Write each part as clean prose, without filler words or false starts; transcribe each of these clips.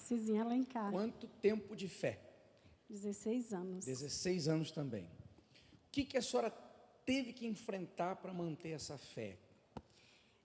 Cizinha Alencar. Quanto tempo de fé? 16 anos. 16 anos também. O que a senhora teve que enfrentar para manter essa fé?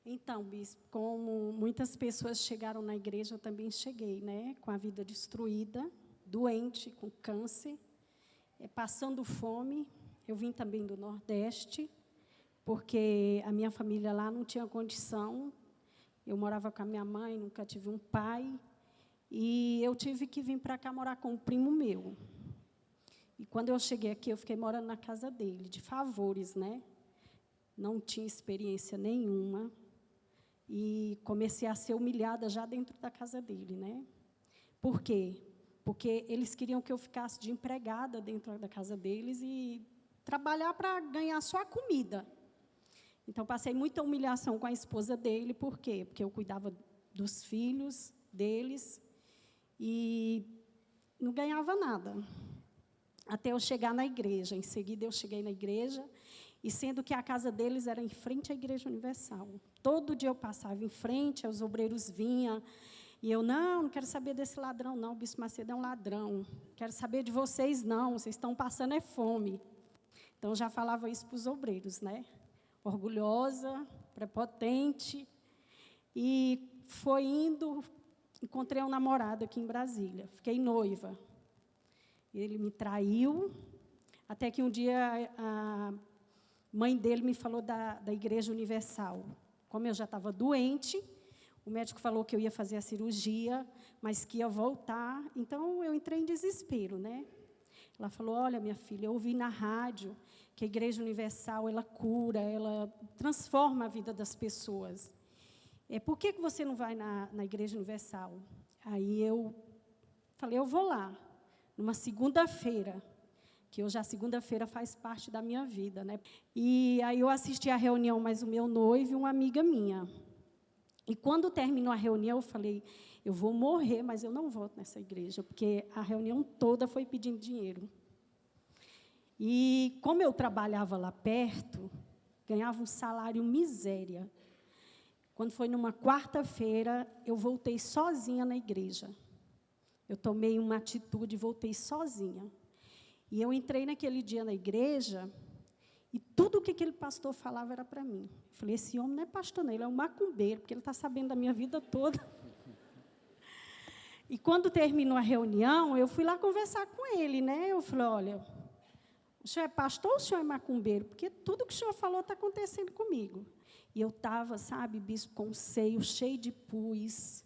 Então, bispo, como muitas pessoas chegaram na igreja, eu também cheguei, né? Com a vida destruída, doente, com câncer, passando fome. Eu vim também do Nordeste, porque a minha família lá não tinha condição. Eu morava com a minha mãe, nunca tive um pai. E eu tive que vir para cá morar com um primo meu. E quando eu cheguei aqui, eu fiquei morando na casa dele, de favores, né? Não tinha experiência nenhuma. E comecei a ser humilhada já dentro da casa dele, né? Por quê? Porque eles queriam que eu ficasse de empregada dentro da casa deles e trabalhar para ganhar só a comida. Então, passei muita humilhação com a esposa dele. Por quê? Porque eu cuidava dos filhos deles e não ganhava nada. Até eu chegar na igreja. Em seguida, eu cheguei na igreja, e sendo que a casa deles era em frente à Igreja Universal. Todo dia eu passava em frente, os obreiros vinham, e eu, não quero saber desse ladrão, não, o Bispo Macedo é um ladrão. Quero saber de vocês, não, vocês estão passando é fome. Então, eu já falava isso para os obreiros, né? Orgulhosa, prepotente, e foi indo, encontrei um namorado aqui em Brasília, fiquei noiva. Ele me traiu, até que um dia a mãe dele me falou da Igreja Universal. Como eu já estava doente, o médico falou que eu ia fazer a cirurgia, mas que ia voltar. Então, eu entrei em desespero, né? Ela falou, olha, minha filha, eu ouvi na rádio que a Igreja Universal, ela cura, ela transforma a vida das pessoas. Por que você não vai na Igreja Universal? Aí eu falei, eu vou lá, numa segunda-feira, que hoje a segunda-feira faz parte da minha vida, né? E aí eu assisti a reunião, mas o meu noivo e uma amiga minha. E quando terminou a reunião, eu falei, eu vou morrer, mas eu não volto nessa igreja, porque a reunião toda foi pedindo dinheiro. E como eu trabalhava lá perto, ganhava um salário miséria. Quando foi numa quarta-feira, eu voltei sozinha na igreja. Eu tomei uma atitude e voltei sozinha. E eu entrei naquele dia na igreja, e tudo o que aquele pastor falava era para mim. Eu falei, esse homem não é pastor, não, ele é um macumbeiro, porque ele está sabendo da minha vida toda. E quando terminou a reunião, eu fui lá conversar com ele, né? Eu falei, olha, o senhor é pastor ou o senhor é macumbeiro? Porque tudo que o senhor falou está acontecendo comigo. E eu estava, sabe, bispo, com o seio cheio de pus,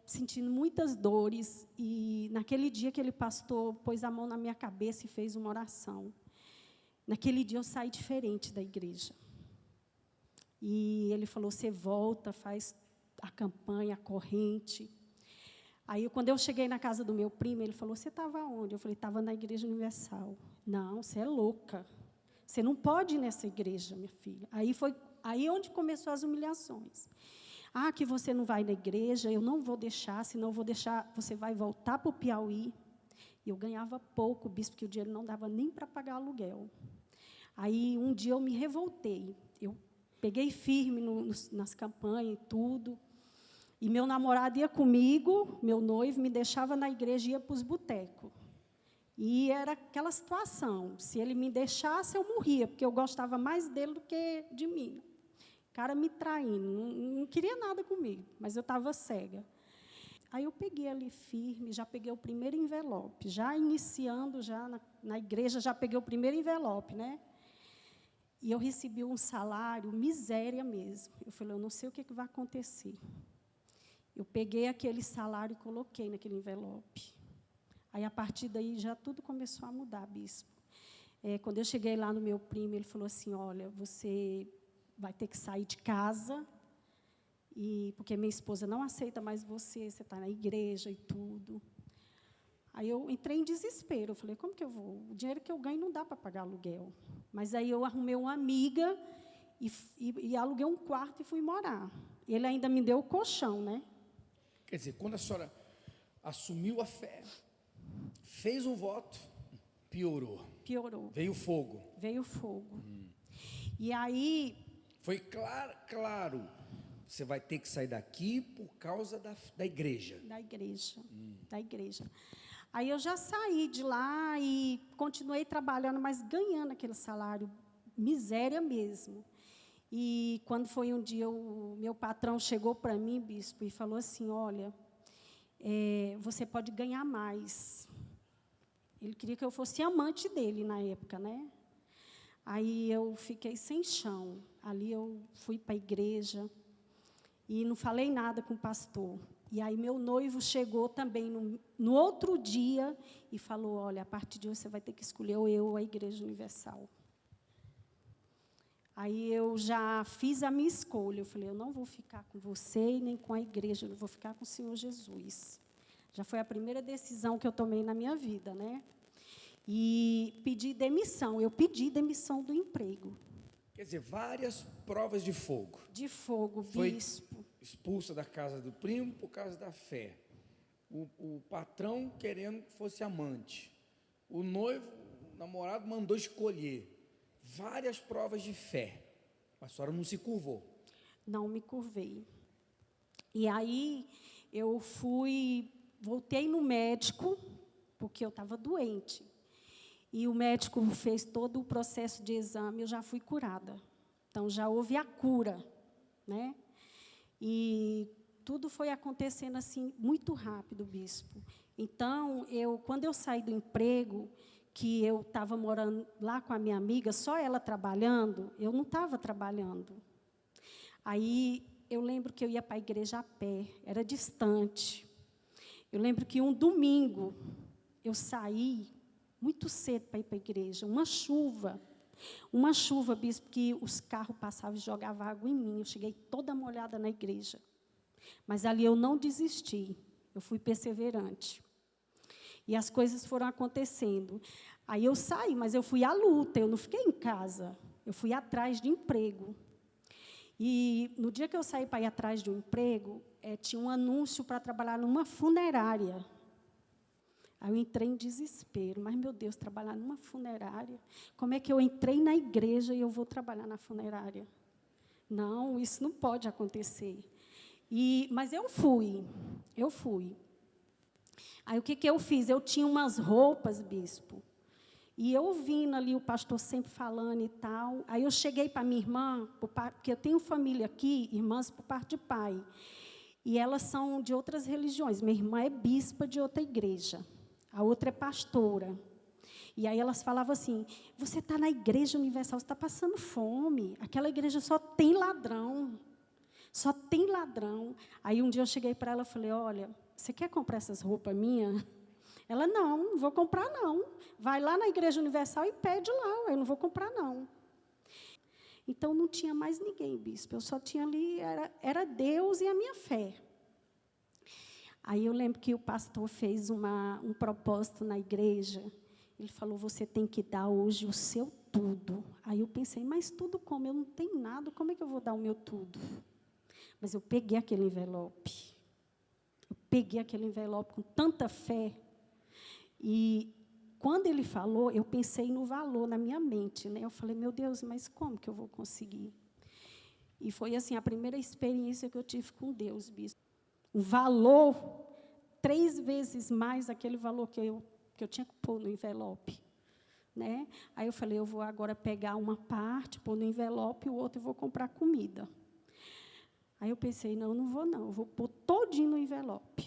sentindo muitas dores, e naquele dia aquele pastor pôs a mão na minha cabeça e fez uma oração. Naquele dia eu saí diferente da igreja. E ele falou, você volta, faz a campanha, a corrente. Aí, quando eu cheguei na casa do meu primo, ele falou, você estava onde? Eu falei, estava na Igreja Universal. Não, você é louca. Você não pode ir nessa igreja, minha filha. Aí onde começou as humilhações. Que você não vai na igreja, eu não vou deixar, senão eu vou deixar, você vai voltar para o Piauí. E eu ganhava pouco, bispo, porque o dinheiro não dava nem para pagar aluguel. Aí, um dia, eu me revoltei. Eu peguei firme nas campanhas e tudo. E meu namorado ia comigo, meu noivo, me deixava na igreja e ia para os botecos. E era aquela situação. Se ele me deixasse, eu morria, porque eu gostava mais dele do que de mim. O cara me traindo, não queria nada comigo, mas eu estava cega. Aí eu peguei ali firme, já peguei o primeiro envelope, já iniciando já na igreja, já peguei o primeiro envelope, né? E eu recebi um salário, miséria mesmo. Eu falei, eu não sei o que vai acontecer. Eu peguei aquele salário e coloquei naquele envelope. Aí, a partir daí, já tudo começou a mudar, bispo. Quando eu cheguei lá no meu primo, ele falou assim, olha, você vai ter que sair de casa, porque minha esposa não aceita mais você está na igreja e tudo. Aí eu entrei em desespero, eu falei, como que eu vou? O dinheiro que eu ganho não dá para pagar aluguel. Mas aí eu arrumei uma amiga e aluguei um quarto e fui morar. Ele ainda me deu o colchão, né? Quer dizer, quando a senhora assumiu a fé, fez o voto, piorou. Piorou. Veio fogo. Veio fogo. E aí... Foi claro. Você vai ter que sair daqui por causa da igreja. Da igreja. Aí eu já saí de lá e continuei trabalhando, mas ganhando aquele salário, miséria mesmo. E quando foi um dia, o meu patrão chegou para mim, bispo, e falou assim, olha, você pode ganhar mais. Ele queria que eu fosse amante dele na época, né? Aí eu fiquei sem chão. Ali eu fui para a igreja e não falei nada com o pastor. E aí meu noivo chegou também no outro dia e falou, olha, a partir de hoje você vai ter que escolher eu ou a Igreja Universal. Aí eu já fiz a minha escolha. Eu falei, eu não vou ficar com você e nem com a igreja, eu vou ficar com o Senhor Jesus. Já foi a primeira decisão que eu tomei na minha vida, né? E pedi demissão. Eu pedi demissão do emprego. Quer dizer, várias provas de fogo. De fogo, Foi bispo. Expulsa da casa do primo por causa da fé. O patrão querendo que fosse amante. O noivo, o namorado, mandou escolher. Várias provas de fé. A senhora não se curvou. Não me curvei. E aí eu voltei no médico, porque eu estava doente. E o médico fez todo o processo de exame, eu já fui curada. Então, já houve a cura, né? E tudo foi acontecendo assim, muito rápido, bispo. Então, quando eu saí do emprego, que eu estava morando lá com a minha amiga, só ela trabalhando, eu não estava trabalhando. Aí, eu lembro que eu ia para a igreja a pé, era distante. Eu lembro que um domingo, eu saí muito cedo para ir para a igreja, uma chuva, bispo, que os carros passavam e jogavam água em mim. Eu cheguei toda molhada na igreja. Mas ali eu não desisti, eu fui perseverante. E as coisas foram acontecendo. Aí eu saí, mas eu fui à luta, eu não fiquei em casa, eu fui atrás de emprego. E no dia que eu saí para ir atrás de um emprego, tinha um anúncio para trabalhar numa funerária. Aí eu entrei em desespero. Mas, meu Deus, trabalhar numa funerária? Como é que eu entrei na igreja e eu vou trabalhar na funerária? Não, isso não pode acontecer. Mas eu fui. Aí, o que eu fiz? Eu tinha umas roupas, bispo, e eu ouvindo ali o pastor sempre falando e tal. Aí eu cheguei para minha irmã, porque eu tenho família aqui, irmãs por parte de pai, e elas são de outras religiões. Minha irmã é bispa de outra igreja, a outra é pastora. E aí elas falavam assim, você está na Igreja Universal, você está passando fome, aquela igreja só tem ladrão. Aí um dia eu cheguei para ela e falei, olha, você quer comprar essas roupas minhas? Ela, não vou comprar não. Vai lá na Igreja Universal e pede lá, eu não vou comprar não. Então não tinha mais ninguém, bispo, eu só tinha ali, era Deus e a minha fé. Aí eu lembro que o pastor fez um propósito na igreja. Ele falou, você tem que dar hoje o seu tudo. Aí eu pensei, mas tudo como? Eu não tenho nada, como é que eu vou dar o meu tudo? Mas eu peguei aquele envelope. Com tanta fé. E quando ele falou, eu pensei no valor na minha mente, né? Eu falei, meu Deus, mas como que eu vou conseguir? E foi assim, a primeira experiência que eu tive com Deus, bispo. O valor, 3 vezes mais aquele valor que eu tinha que pôr no envelope. Né? Aí eu falei, eu vou agora pegar uma parte, pôr no envelope, e o outro eu vou comprar comida. Aí eu pensei, não vou não, eu vou pôr todinho no envelope.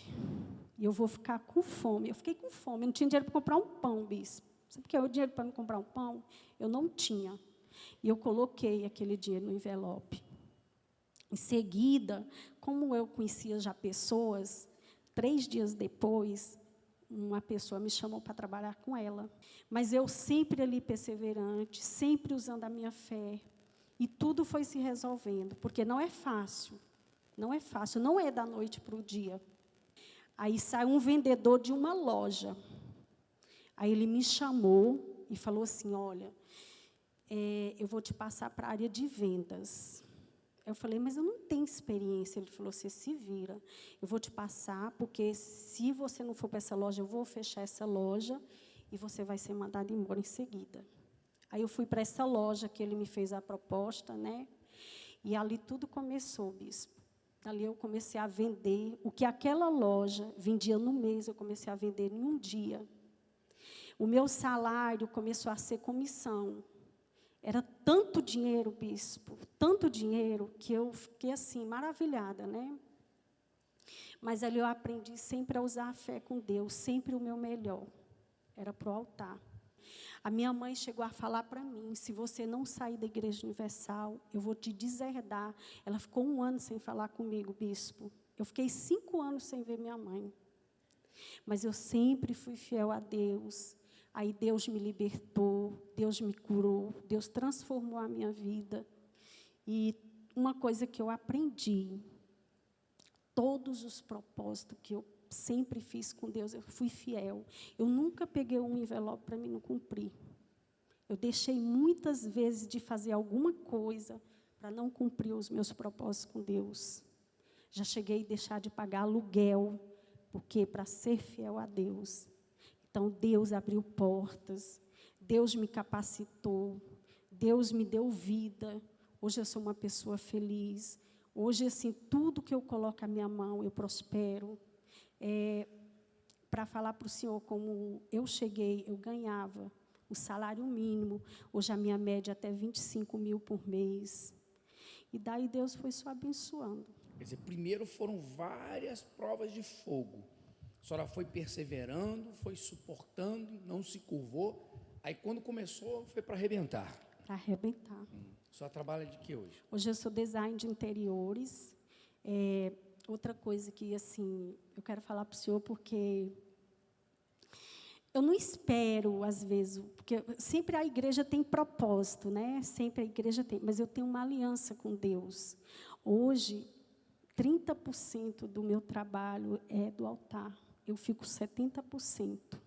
E eu vou ficar com fome. Eu fiquei com fome, eu não tinha dinheiro para comprar um pão, bispo. Sabe o que é o dinheiro para me comprar um pão? Eu não tinha. E eu coloquei aquele dinheiro no envelope. Em seguida, como eu conhecia já pessoas, 3 dias depois, uma pessoa me chamou para trabalhar com ela. Mas eu sempre ali perseverante, sempre usando a minha fé. E tudo foi se resolvendo, porque não é fácil, não é da noite para o dia. Aí saiu um vendedor de uma loja. Aí ele me chamou e falou assim, olha, eu vou te passar para a área de vendas. Eu falei, mas eu não tenho experiência. Ele falou, você se vira. Eu vou te passar, porque se você não for para essa loja, eu vou fechar essa loja e você vai ser mandado embora em seguida. Aí eu fui para essa loja que ele me fez a proposta, né? E ali tudo começou, bispo. Ali eu comecei a vender. O que aquela loja vendia no mês, eu comecei a vender em um dia. O meu salário começou a ser comissão. Era tanto dinheiro, bispo, tanto dinheiro, que eu fiquei assim, maravilhada, né? Mas ali eu aprendi sempre a usar a fé com Deus, sempre o meu melhor. Era para o altar. A minha mãe chegou a falar para mim, se você não sair da Igreja Universal, eu vou te deserdar. Ela ficou 1 ano sem falar comigo, bispo. Eu fiquei 5 anos sem ver minha mãe. Mas eu sempre fui fiel a Deus. Aí Deus me libertou, Deus me curou, Deus transformou a minha vida. E uma coisa que eu aprendi, todos os propósitos que eu sempre fiz com Deus, eu fui fiel. Eu nunca peguei um envelope para mim não cumprir. Eu deixei muitas vezes de fazer alguma coisa para não cumprir os meus propósitos com Deus. Já cheguei a deixar de pagar aluguel, porque para ser fiel a Deus. Então, Deus abriu portas, Deus me capacitou, Deus me deu vida. Hoje eu sou uma pessoa feliz. Hoje, assim, tudo que eu coloco a minha mão, eu prospero. Para falar para o senhor, como eu cheguei, eu ganhava o salário mínimo. Hoje a minha média é até 25 mil por mês. E daí Deus foi só abençoando. Quer dizer, primeiro foram várias provas de fogo. A senhora foi perseverando, foi suportando, não se curvou. Aí, quando começou, foi para arrebentar. Para arrebentar. A senhora trabalha de quê hoje? Hoje eu sou design de interiores. Outra coisa que, assim, eu quero falar para o senhor, porque eu não espero, às vezes, porque sempre a igreja tem propósito, né? Sempre a igreja tem, mas eu tenho uma aliança com Deus. Hoje, 30% do meu trabalho é do altar. Eu fico 70%. O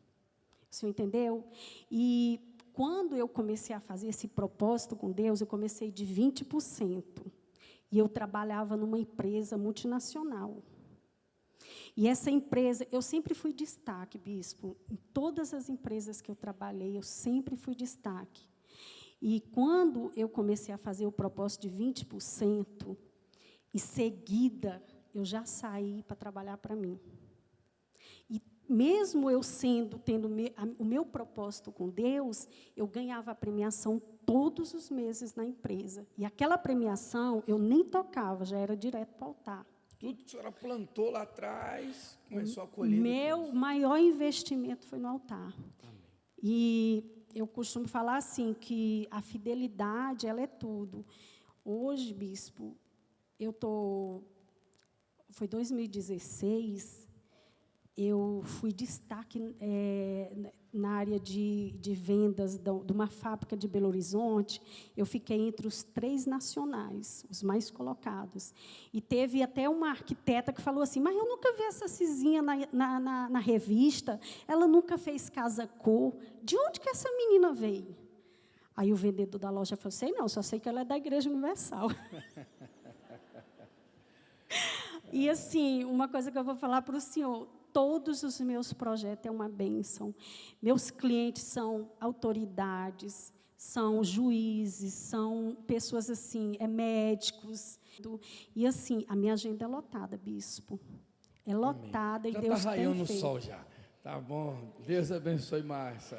senhor entendeu? E quando eu comecei a fazer esse propósito com Deus, eu comecei de 20%. E eu trabalhava numa empresa multinacional. E essa empresa, eu sempre fui destaque, bispo. Em todas as empresas que eu trabalhei, eu sempre fui destaque. E quando eu comecei a fazer o propósito de 20%, em seguida, eu já saí para trabalhar para mim. E mesmo eu tendo o meu propósito com Deus, eu ganhava a premiação todos os meses na empresa. E aquela premiação, eu nem tocava, já era direto para o altar. Tudo que a senhora plantou lá atrás, começou a colher. Meu maior investimento foi no altar. Amém. E eu costumo falar assim, que a fidelidade, ela é tudo. Hoje, bispo, foi 2016, eu fui destaque na área de vendas de uma fábrica de Belo Horizonte. Eu fiquei entre os 3 nacionais, os mais colocados. E teve até uma arquiteta que falou assim, mas eu nunca vi essa Cizinha na revista, ela nunca fez casa cor, de onde que essa menina veio? Aí o vendedor da loja falou, sei não, só sei que ela é da Igreja Universal. E, assim, uma coisa que eu vou falar para o senhor, todos os meus projetos é uma bênção. Meus clientes são autoridades, são juízes, são pessoas, assim, médicos. E, assim, a minha agenda é lotada, bispo. É lotada. Amém. E Deus está raiando tem feito. o sol já. Tá bom. Deus abençoe, Márcia.